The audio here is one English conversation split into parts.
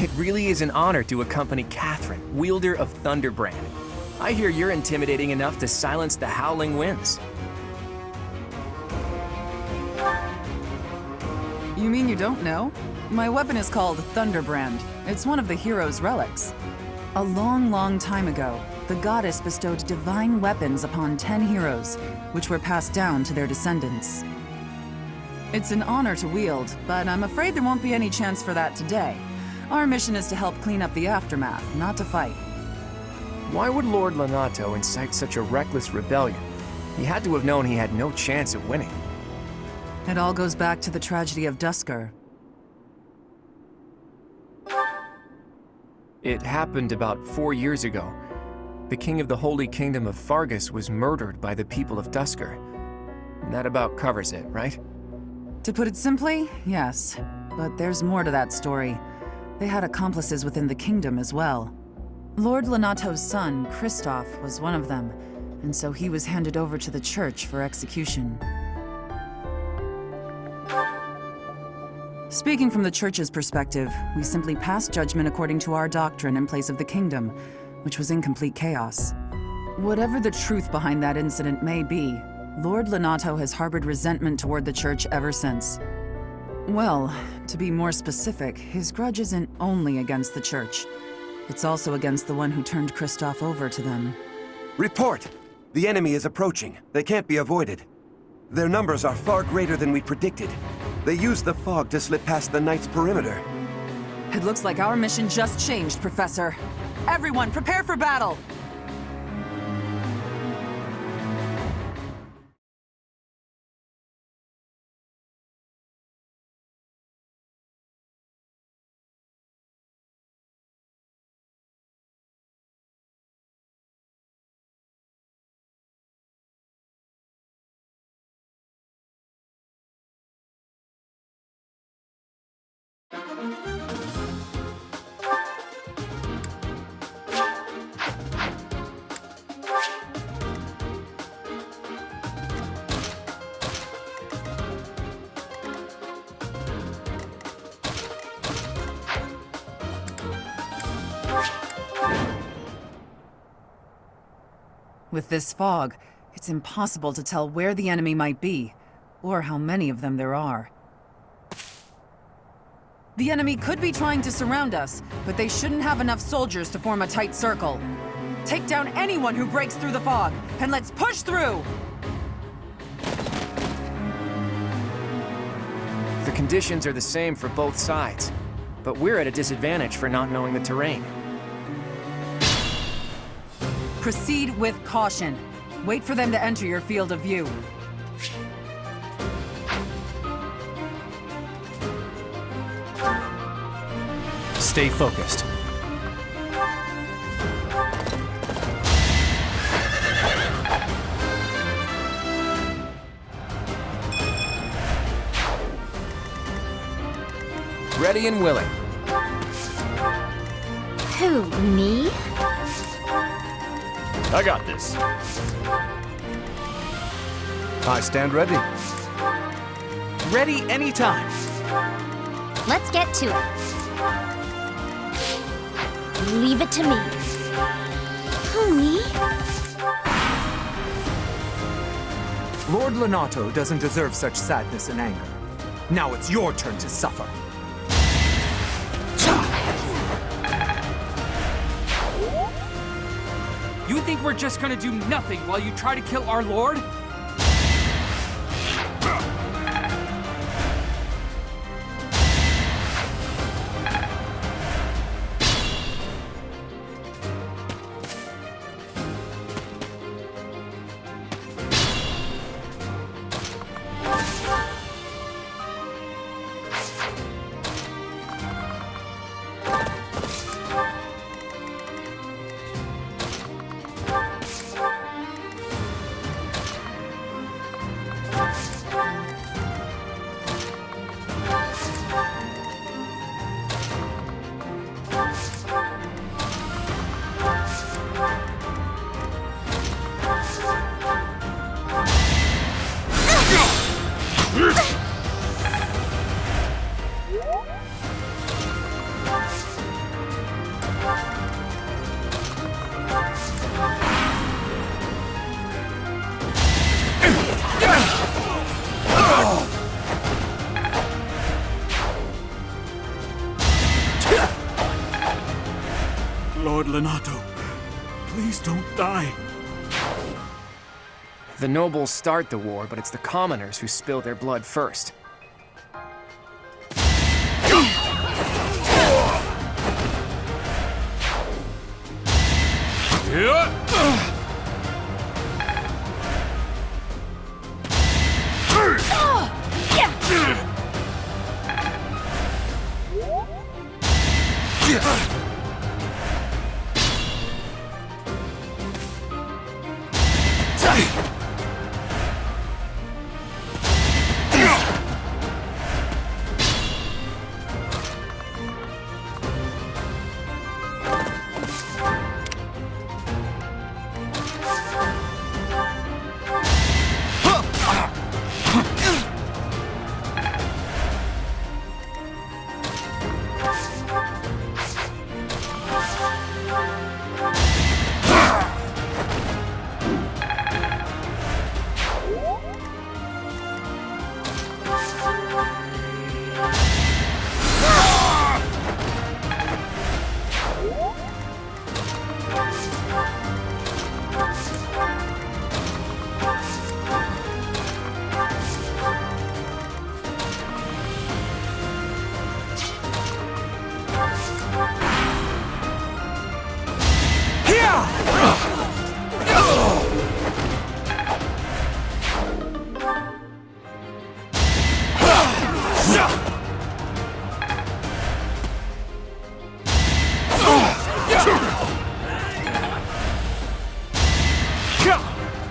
It really is an honor to accompany Ch3, wielder of Thunderbrand. I hear you're intimidating enough to silence the howling winds. You mean you don't know? My weapon is called Thunderbrand. It's one of the hero's relics. A long, long time ago, the goddess bestowed divine weapons upon 10 heroes, which were passed down to their descendants. It's an honor to wield, but I'm afraid there won't be any chance for that today. Our mission is to help clean up the aftermath, not to fight. Why would Lord Lonato incite such a reckless rebellion? He had to have known he had no chance of winning. It all goes back to the tragedy of Duscur. It happened about 4 years ago. The king of the Holy Kingdom of Fargus was murdered by the people of Duscur. That about covers it, right? To put it simply, yes. But there's more to that story. They had accomplices within the kingdom as well. Lord Lonato's son, Kristoff, was one of them, and so he was handed over to the church for execution. Speaking from the church's perspective, we simply passed judgment according to our doctrine in place of the kingdom, which was in complete chaos. Whatever the truth behind that incident may be, Lord Lonato has harbored resentment toward the church ever since. Well, to be more specific, his grudge isn't only against the church. It's also against the one who turned Kristoff over to them. Report! The enemy is approaching. They can't be avoided. Their numbers are far greater than we predicted. They used the fog to slip past the Knight's perimeter. It looks like our mission just changed, Professor. Everyone, prepare for battle! With this fog, it's impossible to tell where the enemy might be, or how many of them there are. The enemy could be trying to surround us, but they shouldn't have enough soldiers to form a tight circle. Take down anyone who breaks through the fog, and let's push through! The conditions are the same for both sides, but we're at a disadvantage for not knowing the terrain. Proceed with caution. Wait for them to enter your field of view. Stay focused. Ready and willing. Who, me? I got this. I stand ready. Ready anytime. Let's get to it. Leave it to me. Who, me? Lord Lonato doesn't deserve such sadness and anger. Now it's your turn to suffer. You think we're just gonna do nothing while you try to kill our lord? Lord Lenato, please don't die. The nobles start the war, but it's the commoners who spill their blood first.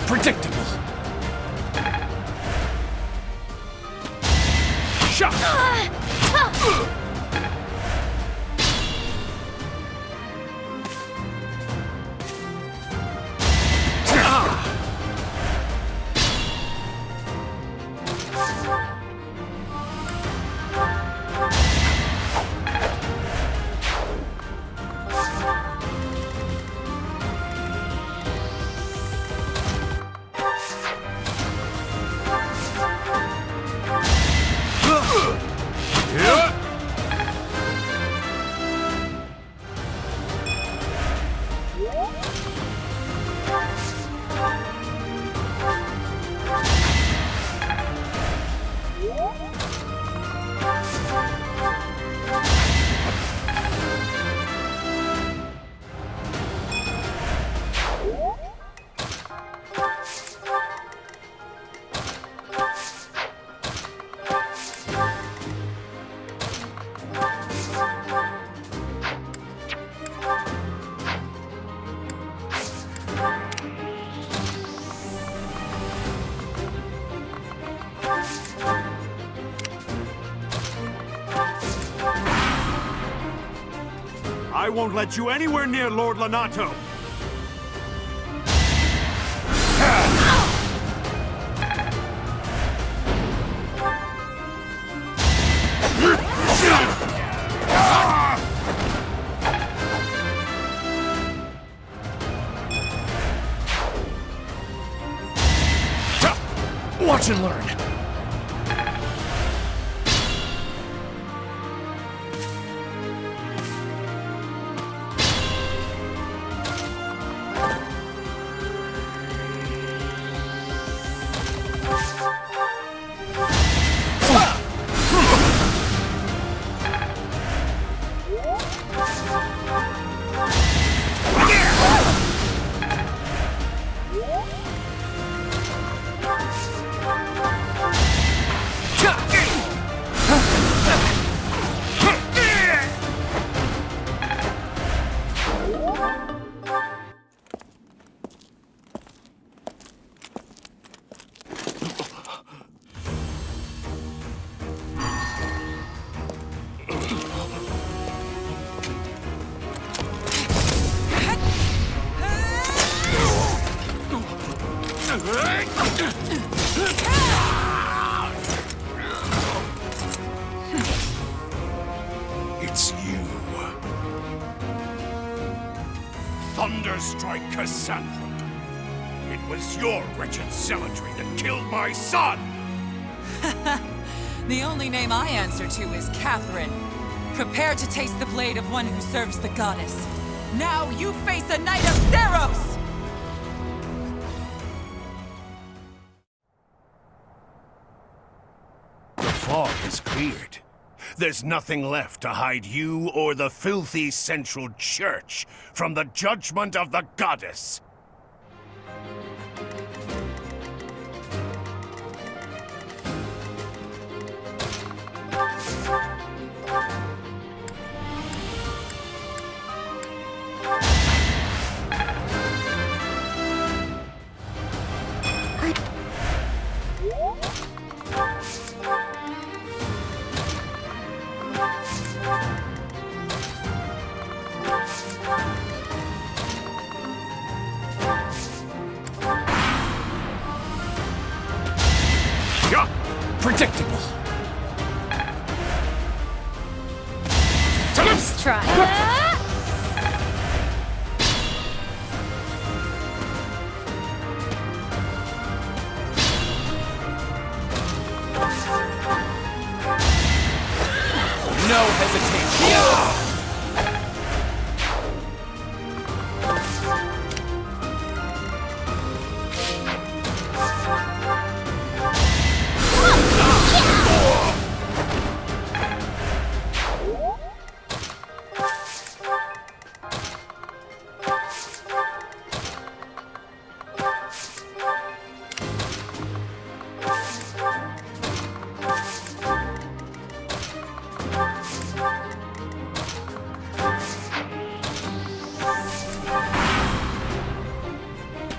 Predictable. I won't let you anywhere near Lord Lenato! Watch and learn. It's you. Thunderstrike Cassandra. It was your wretched zealotry that killed my son! The only name I answer to is Catherine. Prepare to taste the blade of one who serves the goddess. Now you face a Knight of Theros! The fog is cleared. There's nothing left to hide you or the filthy Central Church from the judgment of the goddess. Predictable. Let's try. No hesitation.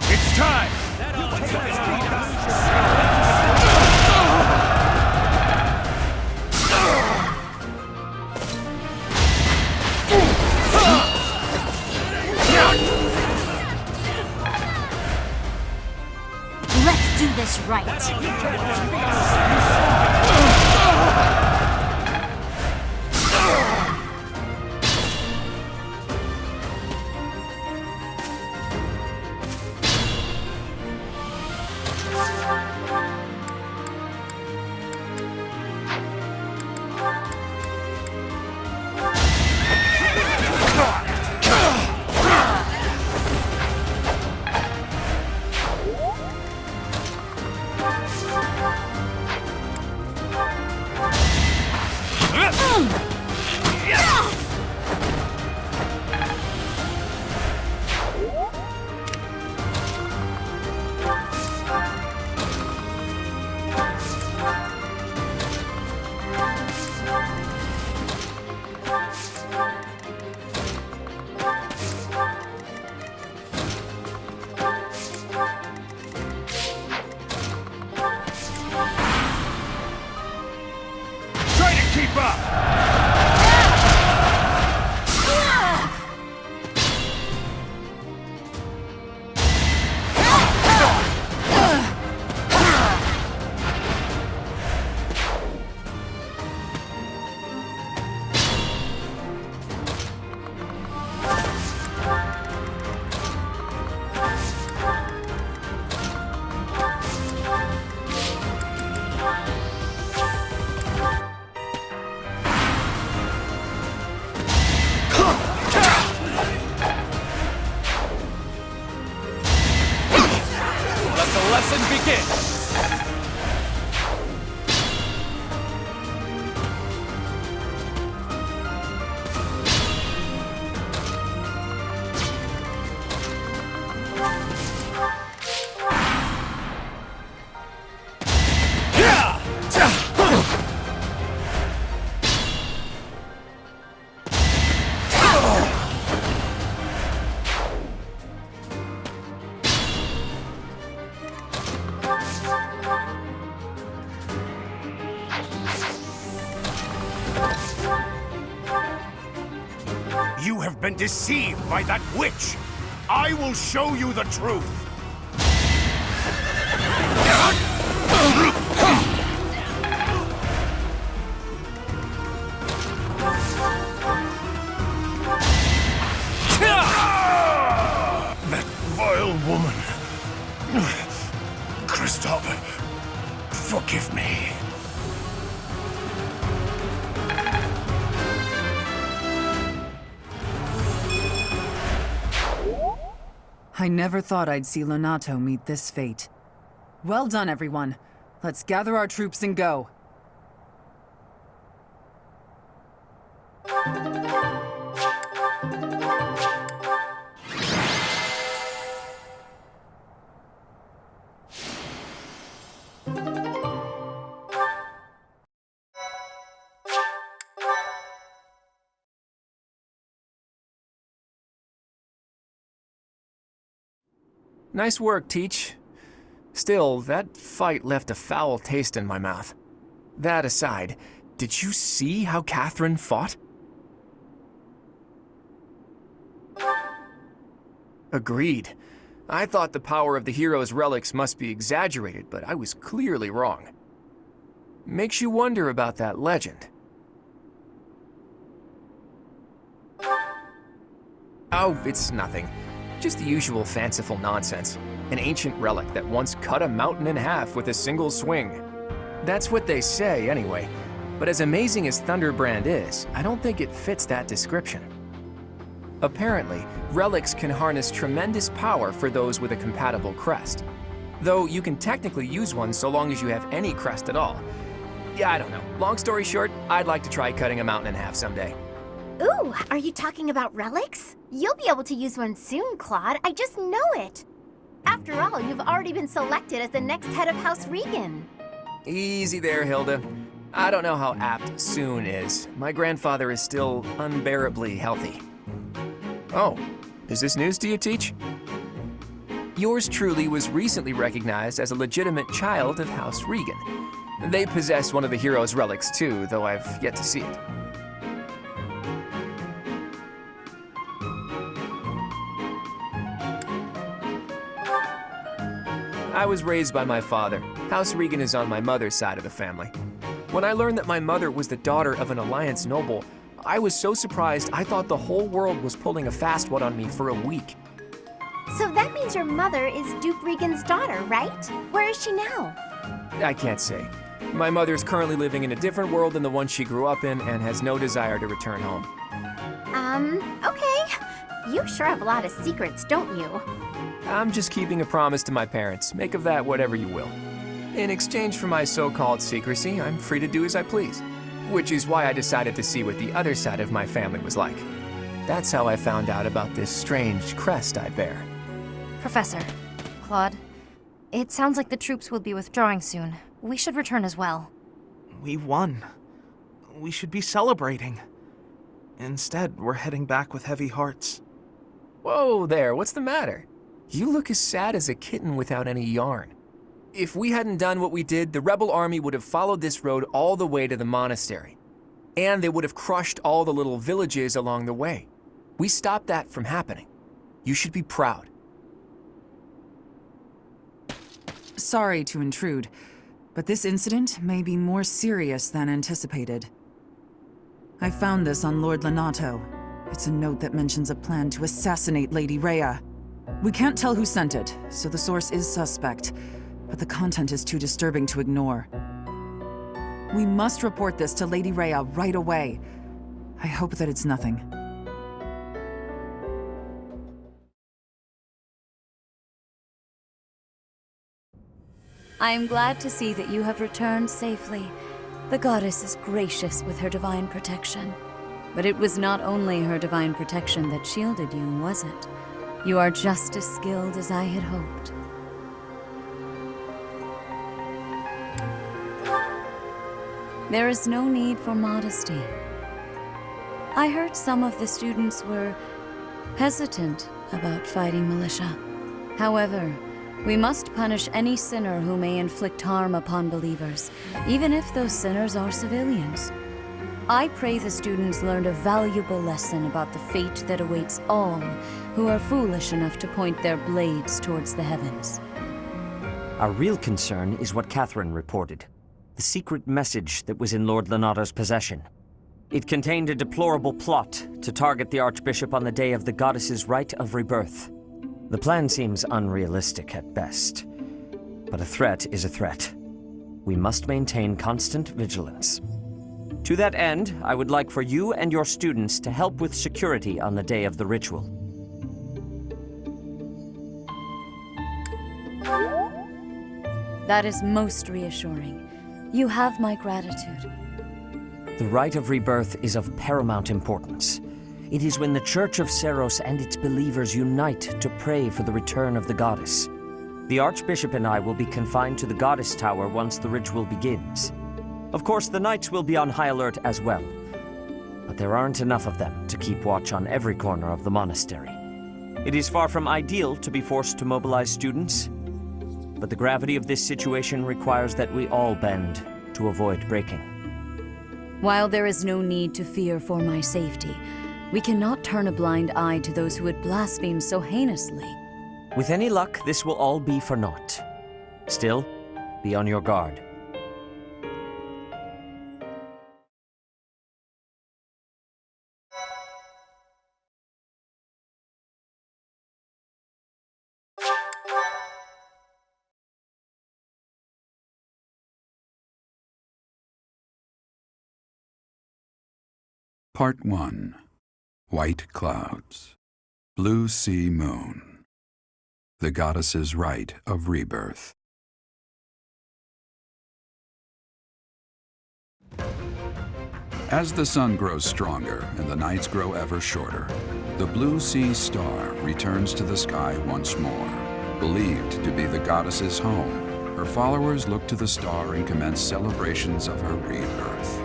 It's time! Let's do this right. Try to keep up! Let the lesson begin. You have been deceived by that witch! I will show you the truth! That vile woman! Kristoff, forgive me. I never thought I'd see Lonato meet this fate. Well done, everyone. Let's gather our troops and go. Nice work, Ch3. Still, that fight left a foul taste in my mouth. That aside, did you see how Catherine fought? Agreed. I thought the power of the hero's relics must be exaggerated, but I was clearly wrong. Makes you wonder about that legend. Oh, it's nothing. Just the usual fanciful nonsense. An ancient relic that once cut a mountain in half with a single swing. That's what they say, anyway. But as amazing as Thunderbrand is, I don't think it fits that description. Apparently, relics can harness tremendous power for those with a compatible crest. Though you can technically use one so long as you have any crest at all. Yeah, I don't know. Long story short, I'd like to try cutting a mountain in half someday. Ooh, are you talking about relics? You'll be able to use one soon, Claude. I just know it. After all, you've already been selected as the next head of House Regan. Easy there, Hilda. I don't know how apt soon is. My grandfather is still unbearably healthy. Oh, is this news to you, Ch3? Yours truly was recently recognized as a legitimate child of House Regan. They possess one of the hero's relics too, though I've yet to see it. I was raised by my father. House Regan is on my mother's side of the family. When I learned that my mother was the daughter of an Alliance noble, I was so surprised I thought the whole world was pulling a fast one on me for a week. So that means your mother is Duke Regan's daughter, right? Where is she now? I can't say. My mother is currently living in a different world than the one she grew up in and has no desire to return home. Okay. You sure have a lot of secrets, don't you? I'm just keeping a promise to my parents. Make of that whatever you will. In exchange for my so-called secrecy, I'm free to do as I please. Which is why I decided to see what the other side of my family was like. That's how I found out about this strange crest I bear. Professor, Claude, it sounds like the troops will be withdrawing soon. We should return as well. We won. We should be celebrating. Instead, we're heading back with heavy hearts. Whoa there, what's the matter? You look as sad as a kitten without any yarn. If we hadn't done what we did, the rebel army would have followed this road all the way to the monastery. And they would have crushed all the little villages along the way. We stopped that from happening. You should be proud. Sorry to intrude, but this incident may be more serious than anticipated. I found this on Lord Lonato. It's a note that mentions a plan to assassinate Lady Rhea. We can't tell who sent it, so the source is suspect, but the content is too disturbing to ignore. We must report this to Lady Rhea right away. I hope that it's nothing. I am glad to see that you have returned safely. The goddess is gracious with her divine protection. But it was not only her divine protection that shielded you, was it? You are just as skilled as I had hoped. There is no need for modesty. I heard some of the students were hesitant about fighting militia. However, we must punish any sinner who may inflict harm upon believers, even if those sinners are civilians. I pray the students learned a valuable lesson about the fate that awaits all who are foolish enough to point their blades towards the heavens. Our real concern is what Catherine reported. The secret message that was in Lord Lonato's possession. It contained a deplorable plot to target the Archbishop on the day of the goddess's rite of rebirth. The plan seems unrealistic at best, but a threat is a threat. We must maintain constant vigilance. To that end, I would like for you and your students to help with security on the day of the ritual. That is most reassuring. You have my gratitude. The rite of rebirth is of paramount importance. It is when the Church of Ceros and its believers unite to pray for the return of the goddess. The Archbishop and I will be confined to the Goddess Tower once the ritual begins. Of course, the Knights will be on high alert as well. But there aren't enough of them to keep watch on every corner of the monastery. It is far from ideal to be forced to mobilize students, but the gravity of this situation requires that we all bend to avoid breaking. While there is no need to fear for my safety, we cannot turn a blind eye to those who would blaspheme so heinously. With any luck, this will all be for naught. Still, be on your guard. Part 1. White Clouds. Blue Sea Moon. The Goddess's Rite of Rebirth. As the sun grows stronger and the nights grow ever shorter, the Blue Sea Star returns to the sky once more. Believed to be the goddess's home, her followers look to the star and commence celebrations of her rebirth.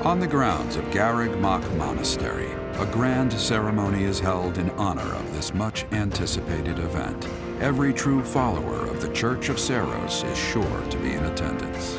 On the grounds of Garreg Mach Monastery, a grand ceremony is held in honor of this much-anticipated event. Every true follower of the Church of Ceros is sure to be in attendance.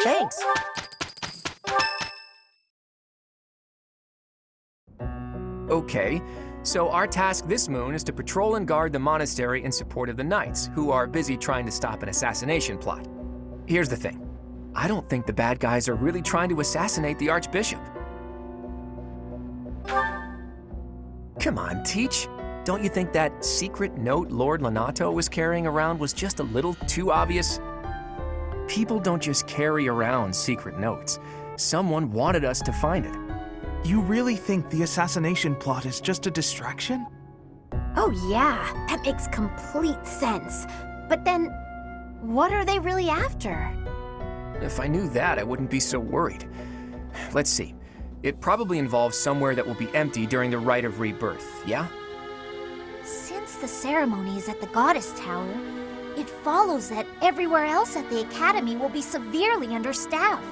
Thanks. Okay, so our task this moon is to patrol and guard the monastery in support of the Knights, who are busy trying to stop an assassination plot. Here's the thing. I don't think the bad guys are really trying to assassinate the Archbishop. Come on, Teach. Don't you think that secret note Lord Lonato was carrying around was just a little too obvious? People don't just carry around secret notes. Someone wanted us to find it. You really think the assassination plot is just a distraction? Oh yeah, that makes complete sense. But then, what are they really after? If I knew that, I wouldn't be so worried. Let's see. It probably involves somewhere that will be empty during the Rite of Rebirth, yeah? Since the ceremony is at the Goddess Tower, it follows that everywhere else at the Academy will be severely understaffed.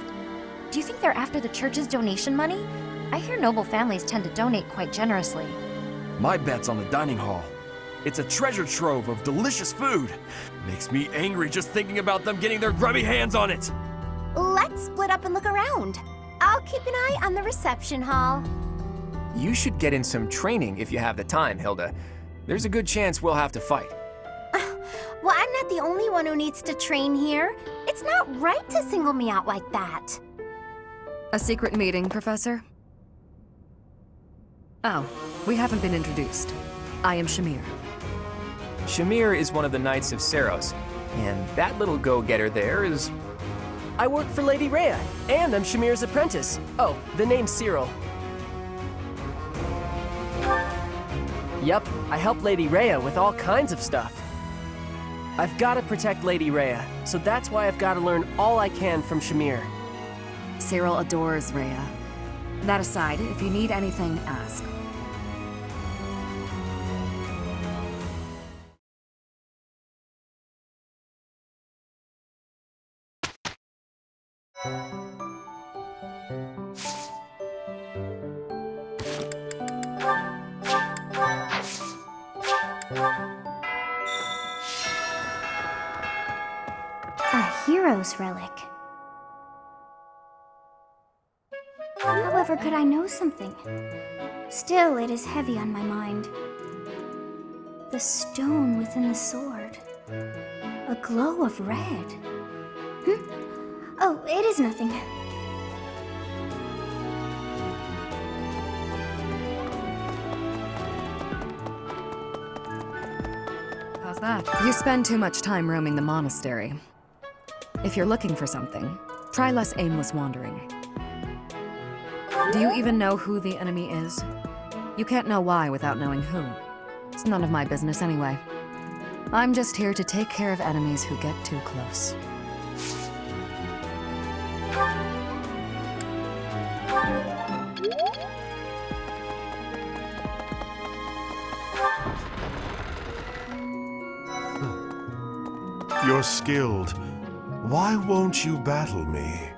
Do you think they're after the church's donation money? I hear noble families tend to donate quite generously. My bet's on the dining hall. It's a treasure trove of delicious food. Makes me angry just thinking about them getting their grubby hands on it. Let's split up and look around. I'll keep an eye on the reception hall. You should get in some training if you have the time, Hilda. There's a good chance we'll have to fight. Well, I'm not the only one who needs to train here. It's not right to single me out like that. A secret meeting, Professor? Oh, we haven't been introduced. I am Shamir. Shamir is one of the Knights of Ceros, and that little go-getter there is... I work for Lady Rhea, and I'm Shamir's apprentice. Oh, the name's Cyril. Yep, I help Lady Rhea with all kinds of stuff. I've got to protect Lady Rhea, so that's why I've got to learn all I can from Shamir. Cyril adores Rhea. That aside, if you need anything, ask. A hero's relic. However, could I know something? Still, it is heavy on my mind. The stone within the sword. A glow of red. Oh, it is nothing. How's that? You spend too much time roaming the monastery. If you're looking for something, try less aimless wandering. Do you even know who the enemy is? You can't know why without knowing who. It's none of my business anyway. I'm just here to take care of enemies who get too close. You're skilled. Why won't you battle me?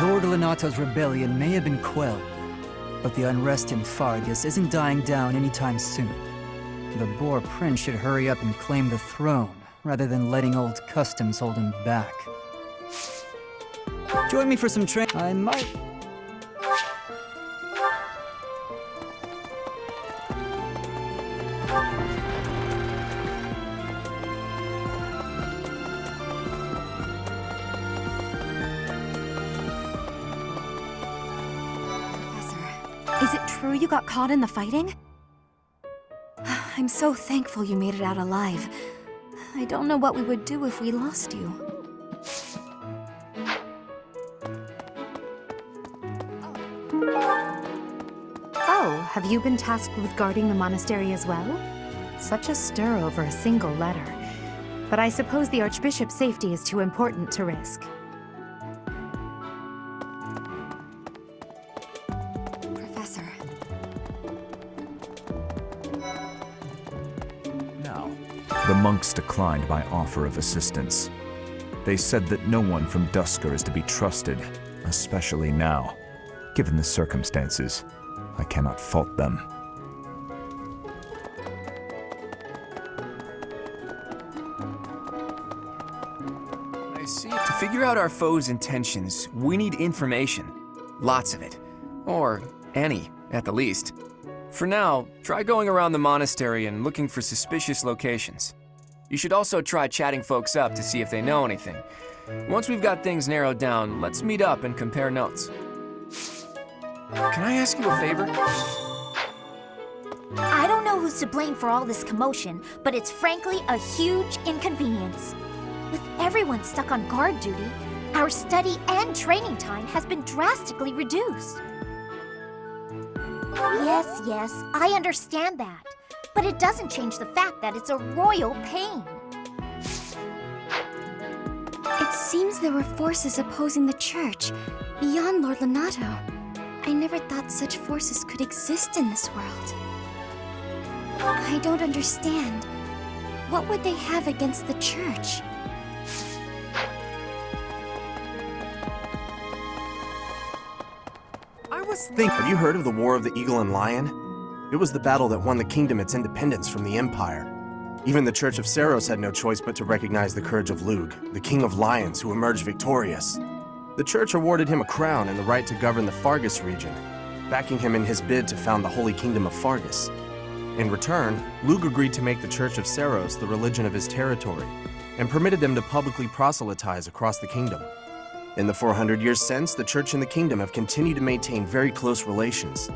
Lord Lenato's rebellion may have been quelled, but the unrest in Fargus isn't dying down anytime soon. The Boar Prince should hurry up and claim the throne, rather than letting old customs hold him back. Join me for some I might... Is it true you got caught in the fighting? I'm so thankful you made it out alive. I don't know what we would do if we lost you. Oh, have you been tasked with guarding the monastery as well? Such a stir over a single letter. But I suppose the Archbishop's safety is too important to risk. The monks declined my offer of assistance. They said that no one from Dusker is to be trusted, especially now. Given the circumstances, I cannot fault them. I see. To figure out our foe's intentions, we need information. Lots of it. Or any, at the least. For now, try going around the monastery and looking for suspicious locations. You should also try chatting folks up to see if they know anything. Once we've got things narrowed down, let's meet up and compare notes. Can I ask you a favor? I don't know who's to blame for all this commotion, but it's frankly a huge inconvenience. With everyone stuck on guard duty, our study and training time has been drastically reduced. Yes, I understand that. But it doesn't change the fact that it's a royal pain. It seems there were forces opposing the church, beyond Lord Lenato. I never thought such forces could exist in this world. I don't understand. What would they have against the church? Have you heard of the War of the Eagle and Lion? It was the battle that won the kingdom its independence from the Empire. Even the Church of Seiros had no choice but to recognize the courage of Lug, the King of Lions who emerged victorious. The church awarded him a crown and the right to govern the Fargus region, backing him in his bid to found the Holy Kingdom of Fargus. In return, Lug agreed to make the Church of Seiros the religion of his territory, and permitted them to publicly proselytize across the kingdom. In the 400 years since, the Church and the Kingdom have continued to maintain very close relations.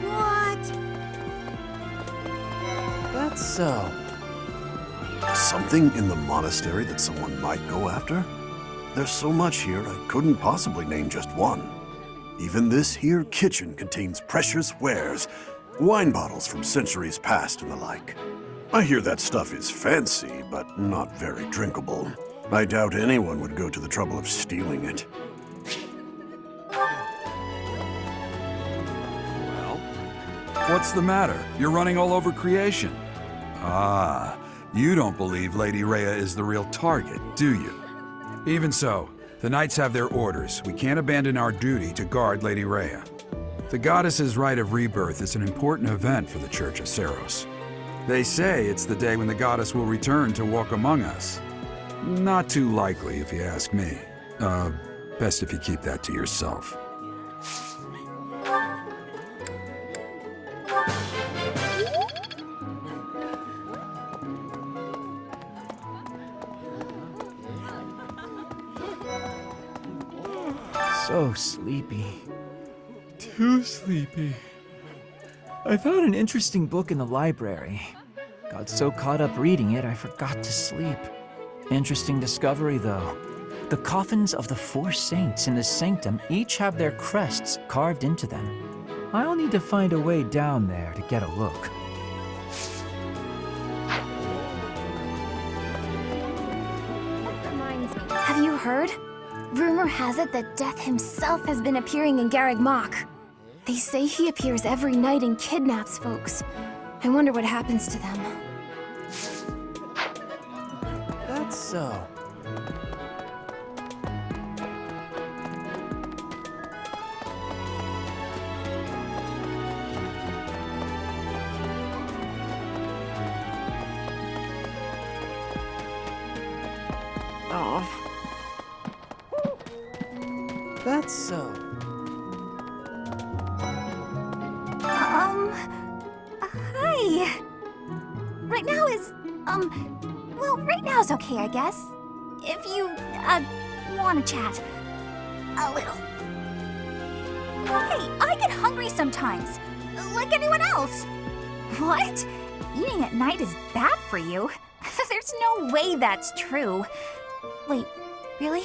What? That's so. Something in the monastery that someone might go after? There's so much here, I couldn't possibly name just one. Even this here kitchen contains precious wares, wine bottles from centuries past and the like. I hear that stuff is fancy, but not very drinkable. I doubt anyone would go to the trouble of stealing it. What's the matter? You're running all over creation. Ah, you don't believe Lady Rhea is the real target, do you? Even so, the knights have their orders. We can't abandon our duty to guard Lady Rhea. The goddess's rite of rebirth is an important event for the Church of Seiros. They say it's the day when the goddess will return to walk among us. Not too likely, if you ask me. Best if you keep that to yourself. So sleepy. Too sleepy. I found an interesting book in the library. Got so caught up reading it, I forgot to sleep. Interesting discovery, though. The coffins of the 4 saints in the sanctum each have their crests carved into them. I'll need to find a way down there to get a look. Reminds me. Have you heard? Rumor has it that Death himself has been appearing in Garreg Mach. They say he appears every night and kidnaps folks. I wonder what happens to them. That's so. Oh. That's so. Hi. Right now is, well, right now is okay, I guess. If you, want to chat. A little. Hey, I get hungry sometimes. Like anyone else. What? Eating at night is bad for you? There's no way that's true. Wait, really?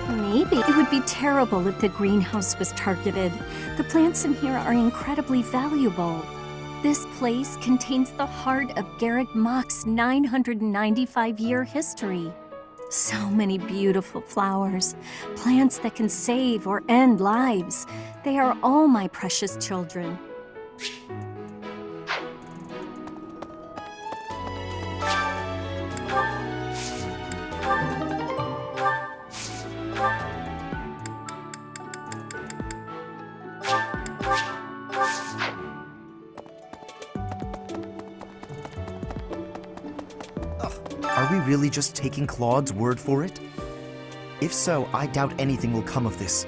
Maybe. It would be terrible if the greenhouse was targeted. The plants in here are incredibly valuable. This place contains the heart of Garreg Mach's 995-year history. So many beautiful flowers, plants that can save or end lives. They are all my precious children. Are we really just taking Claude's word for it? If so, I doubt anything will come of this.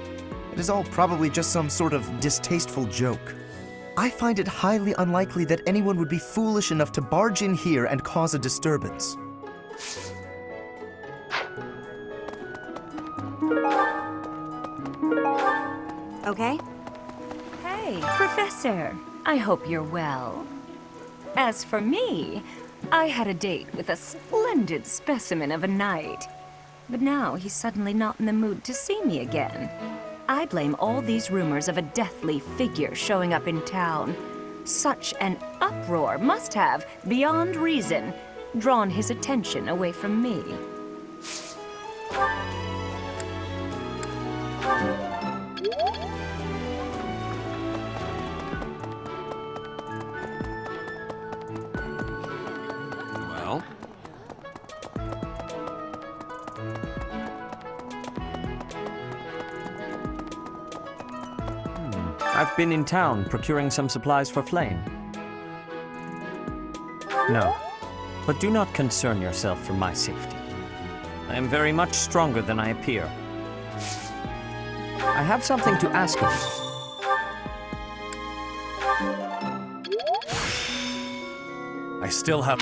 It is all probably just some sort of distasteful joke. I find it highly unlikely that anyone would be foolish enough to barge in here and cause a disturbance. Okay? Hey, Professor. I hope you're well. As for me, I had a date with a splendid specimen of a knight. But now he's suddenly not in the mood to see me again. I blame all these rumors of a deathly figure showing up in town. Such an uproar must have, beyond reason, drawn his attention away from me. Well? I've been in town procuring some supplies for Flame. No, but do not concern yourself for my safety. I am very much stronger than I appear. I have something to ask of you. I still have...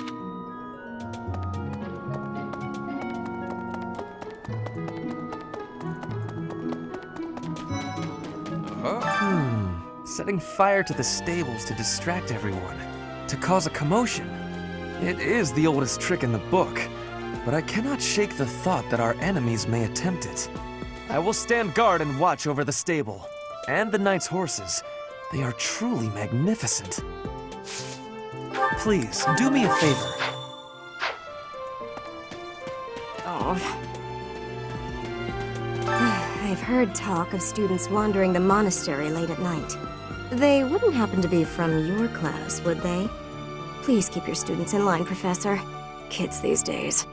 Setting fire to the stables to distract everyone, to cause a commotion. It is the oldest trick in the book, but I cannot shake the thought that our enemies may attempt it. I will stand guard and watch over the stable, and the knight's horses. They are truly magnificent. Please, do me a favor. Oh. I've heard talk of students wandering the monastery late at night. They wouldn't happen to be from your class, would they? Please keep your students in line, Professor. Kids these days.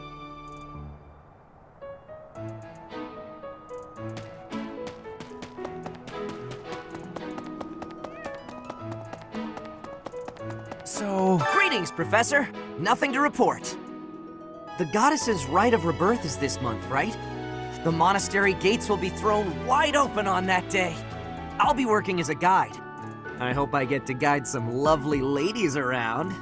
Professor, nothing to report. The goddess's rite of rebirth is this month, right? The monastery gates will be thrown wide open on that day. I'll be working as a guide. I hope I get to guide some lovely ladies around.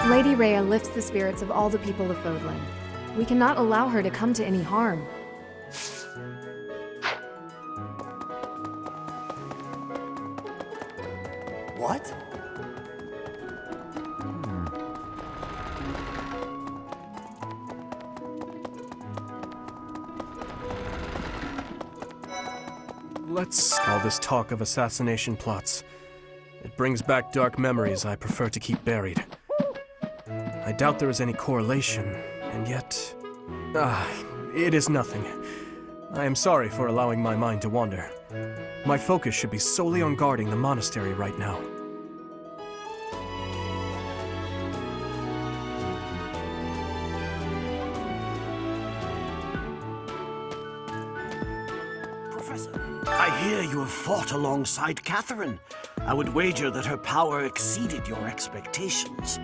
Lady Rhea lifts the spirits of all the people of Fodlan. We cannot allow her to come to any harm. What? All this talk of assassination plots. It brings back dark memories I prefer to keep buried. I doubt there is any correlation, and yet... it is nothing. I am sorry for allowing my mind to wander. My focus should be solely on guarding the monastery right now. I hear you have fought alongside Catherine. I would wager that her power exceeded your expectations.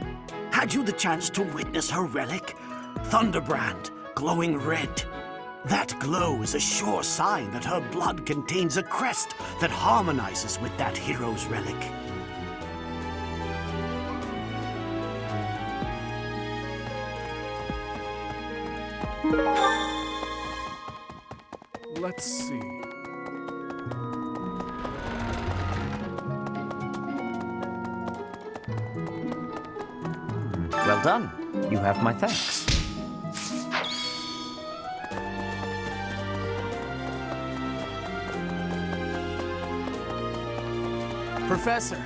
Had you the chance to witness her relic? Thunderbrand, glowing red. That glow is a sure sign that her blood contains a crest that harmonizes with that hero's relic. Let's see. Well done. You have my thanks. Professor.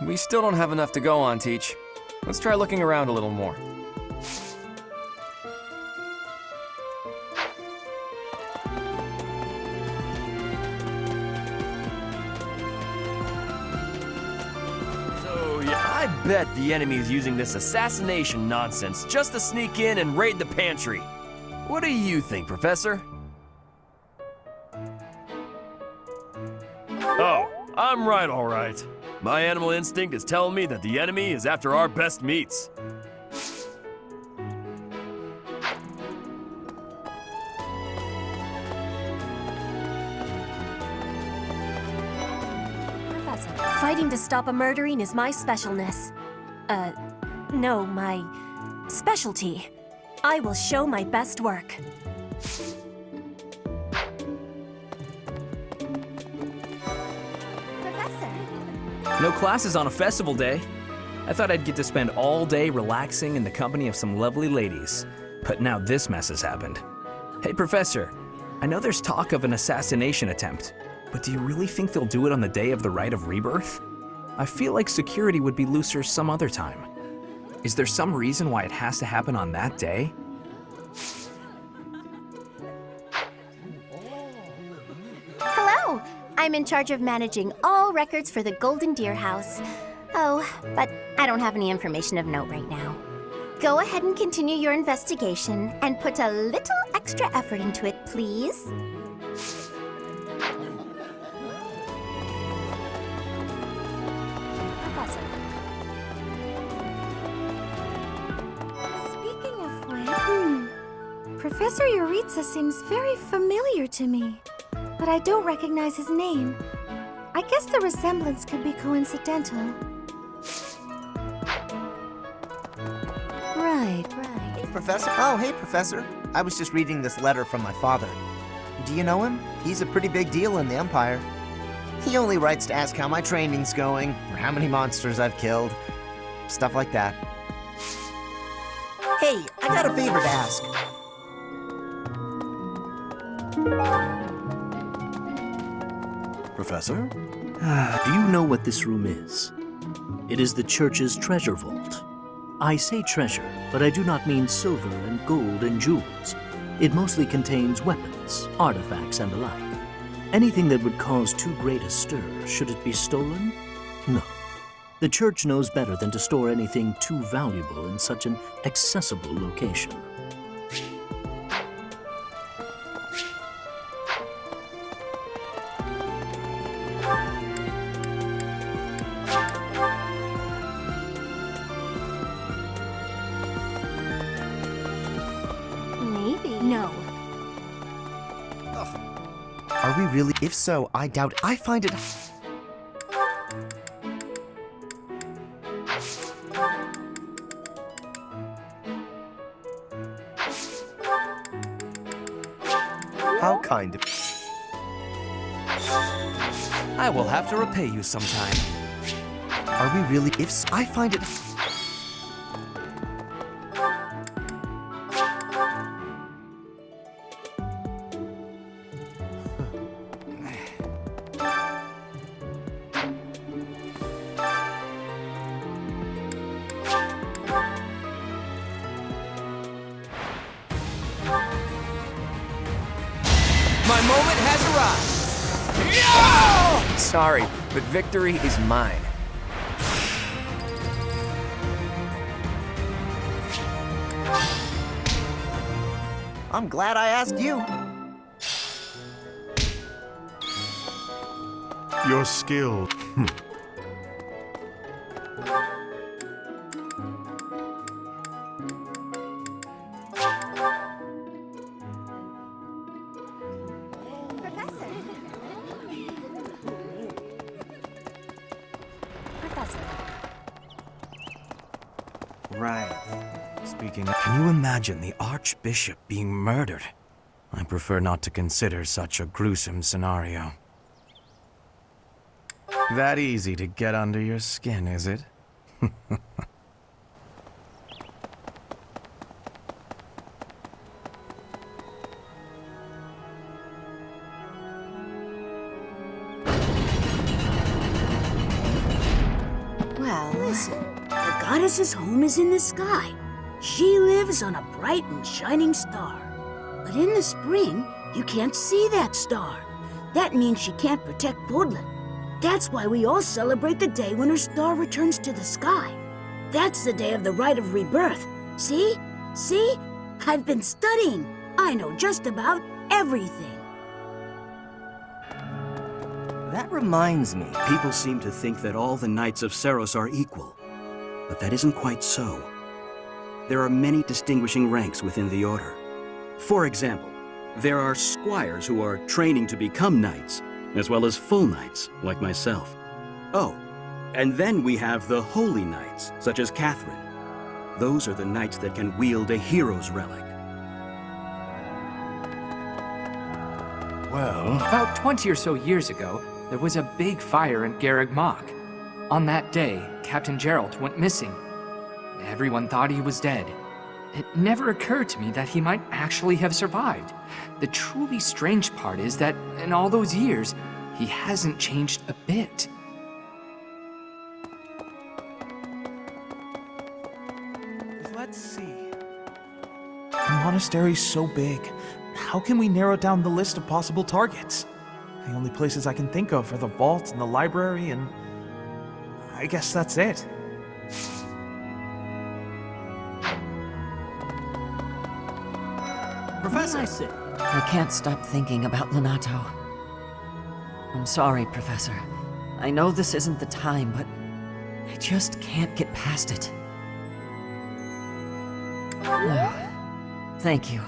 We still don't have enough to go on, Ch3. Let's try looking around a little more. I bet the enemy is using this assassination nonsense just to sneak in and raid the pantry. What do you think, Professor? Oh, I'm right, all right. My animal instinct is telling me that the enemy is after our best meats. Professor, fighting to stop a murdering is my specialness. No, my specialty. I will show my best work. No classes on a festival day. I thought I'd get to spend all day relaxing in the company of some lovely ladies. But now this mess has happened. Hey, Professor, I know there's talk of an assassination attempt, but do you really think they'll do it on the day of the Rite of Rebirth? I feel like security would be looser some other time. Is there some reason why it has to happen on that day? Hello! I'm in charge of managing all records for the Golden Deer House. Oh, but I don't have any information of note right now. Go ahead and continue your investigation and put a little extra effort into it, please. Professor. Speaking of which, Professor Yuritsa seems very familiar to me, but I don't recognize his name. I guess the resemblance could be coincidental. Right. Hey, Professor. Oh, hey, Professor. I was just reading this letter from my father. Do you know him? He's a pretty big deal in the Empire. He only writes to ask how my training's going, or how many monsters I've killed. stuff like that. Hey, I got a favor to ask. Professor? Do you know what this room is? It is the church's treasure vault. I say treasure, but I do not mean silver and gold and jewels. It mostly contains weapons, artifacts, and the like. Anything that would cause too great a stir, should it be stolen? No. The church knows better than to store anything too valuable in such an accessible location. Maybe. No. Are we really? If so, I doubt. I find it. How kind of. I will have to repay you sometime. Are we really? If so, I find it. My moment has arrived! Sorry, but victory is mine. I'm glad I asked you. Your skill. Right. Speaking of, can you imagine the Archbishop being murdered? I prefer not to consider such a gruesome scenario. That easy to get under your skin, is it? Well, listen. The goddess's home is in the sky. She lives on a bright and shining star. But in the spring, you can't see that star. That means she can't protect Fodlan. That's why we all celebrate the day when her star returns to the sky. That's the day of the rite of rebirth. See? See? I've been studying. I know just about everything. That reminds me, people seem to think that all the Knights of Seiros are equal. But that isn't quite so. There are many distinguishing ranks within the Order. For example, there are squires who are training to become knights, as well as full knights, like myself. Oh, and then we have the holy knights, such as Catherine. Those are the knights that can wield a hero's relic. Well, About 20 or so years ago, there was a big fire in Garreg Mach. On that day, Captain Geralt went missing. Everyone thought he was dead. It never occurred to me that he might actually have survived. The truly strange part is that in all those years, he hasn't changed a bit. Let's see. The monastery's so big. How can we narrow down the list of possible targets? The only places I can think of are the vault and the library, and I guess that's it. Professor! I can't stop thinking about Lonato. I'm sorry, Professor. I know this isn't the time, but I just can't get past it. Thank you.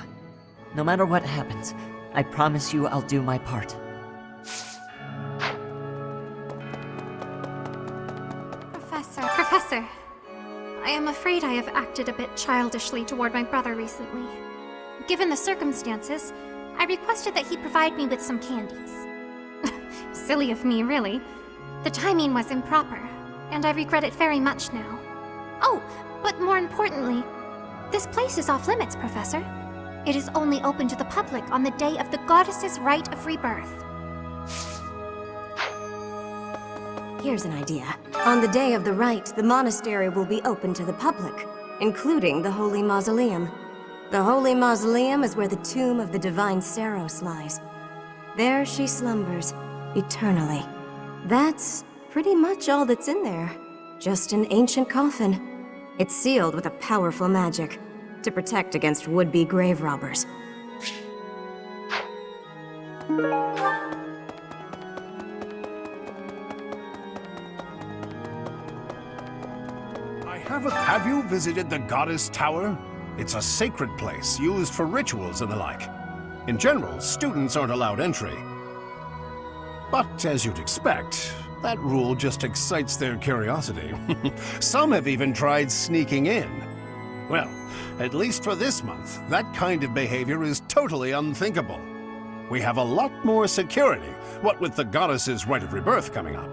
No matter what happens, I promise you I'll do my part. Professor, I am afraid I have acted a bit childishly toward my brother recently. Given the circumstances, I requested that he provide me with some candies. Silly of me, really. The timing was improper, and I regret it very much now. Oh, but more importantly, this place is off limits, Professor. It is only open to the public on the day of the goddess's rite of rebirth. Here's an idea. On the day of the rite, the monastery will be open to the public, including the Holy Mausoleum. The Holy Mausoleum is where the tomb of the divine Ceros lies. There she slumbers, eternally. That's pretty much all that's in there. Just an ancient coffin. It's sealed with a powerful magic to protect against would-be grave robbers. Have you visited the Goddess Tower? It's a sacred place used for rituals and the like. In general, students aren't allowed entry. But as you'd expect, that rule just excites their curiosity. Some have even tried sneaking in. Well, at least for this month, that kind of behavior is totally unthinkable. We have a lot more security, what with the goddess's rite of rebirth coming up.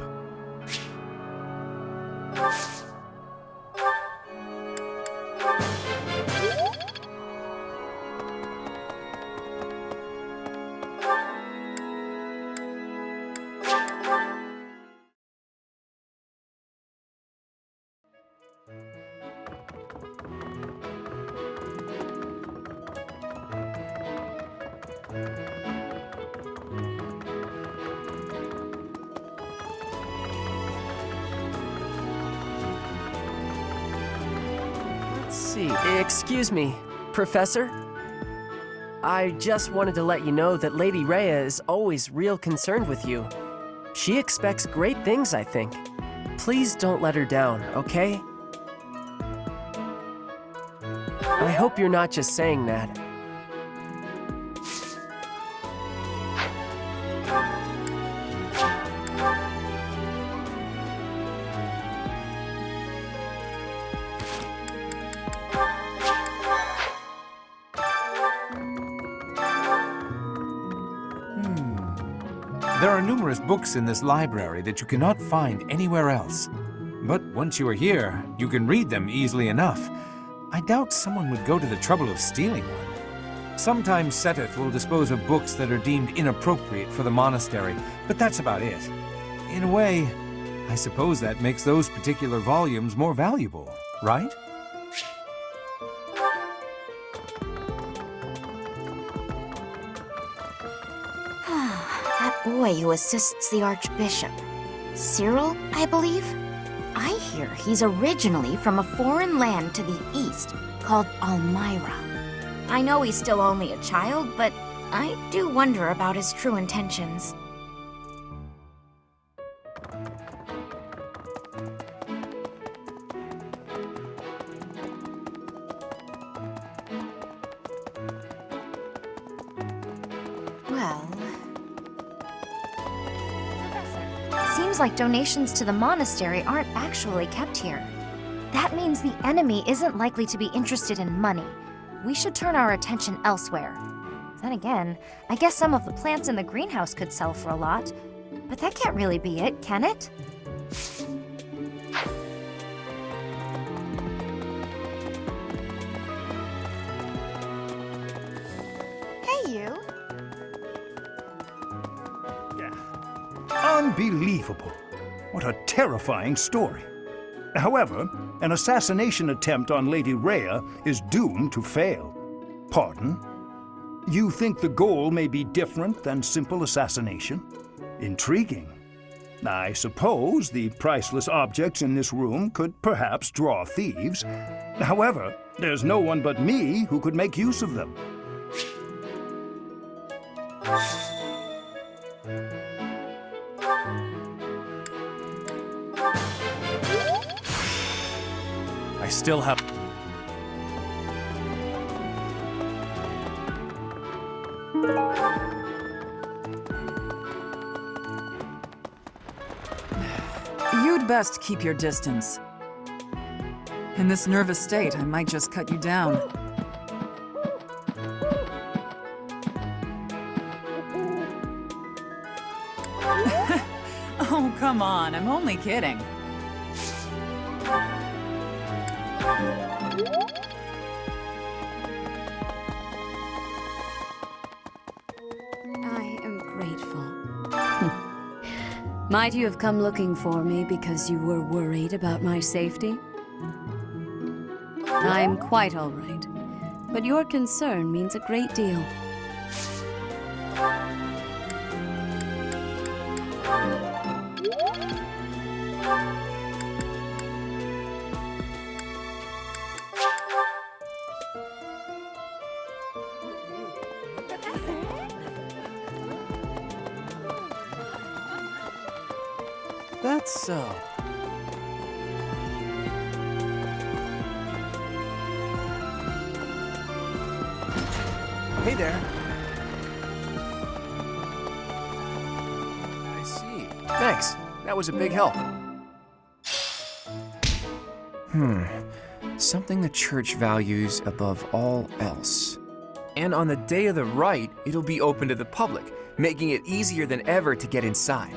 Excuse me, Professor? I just wanted to let you know that Lady Rhea is always real concerned with you. She expects great things, I think. Please don't let her down, okay? I hope you're not just saying that. There are numerous books in this library that you cannot find anywhere else. But once you are here, you can read them easily enough. I doubt someone would go to the trouble of stealing one. Sometimes Seteth will dispose of books that are deemed inappropriate for the monastery, but that's about it. In a way, I suppose that makes those particular volumes more valuable, right? Boy who assists the Archbishop. Cyril, I believe? I hear he's originally from a foreign land to the east called Almyra. I know he's still only a child, but I do wonder about his true intentions. Well... Seems like donations to the monastery aren't actually kept here. That means the enemy isn't likely to be interested in money. We should turn our attention elsewhere. Then again, I guess some of the plants in the greenhouse could sell for a lot. But that can't really be it, can it? Hey, you. Unbelievable. What a terrifying story. However, an assassination attempt on Lady Rhea is doomed to fail. Pardon? You think the goal may be different than simple assassination? Intriguing. I suppose the priceless objects in this room could perhaps draw thieves. However, there's no one but me who could make use of them. I still have... You'd best keep your distance. In this nervous state, I might just cut you down. Oh, come on, I'm only kidding. I am grateful. Might you have come looking for me because you were worried about my safety? I'm quite all right, but your concern means a great deal. That's so. Hey there. I see. Thanks. That was a big help. Something the church values above all else. And on the day of the rite, it'll be open to the public, making it easier than ever to get inside.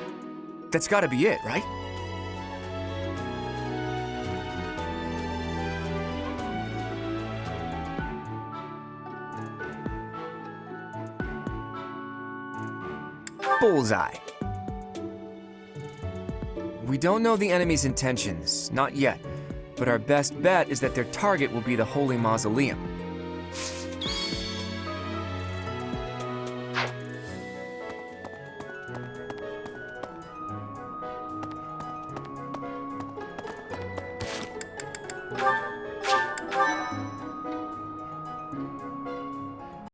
That's gotta be it, right? Bullseye. We don't know the enemy's intentions, not yet, but our best bet is that their target will be the Holy Mausoleum.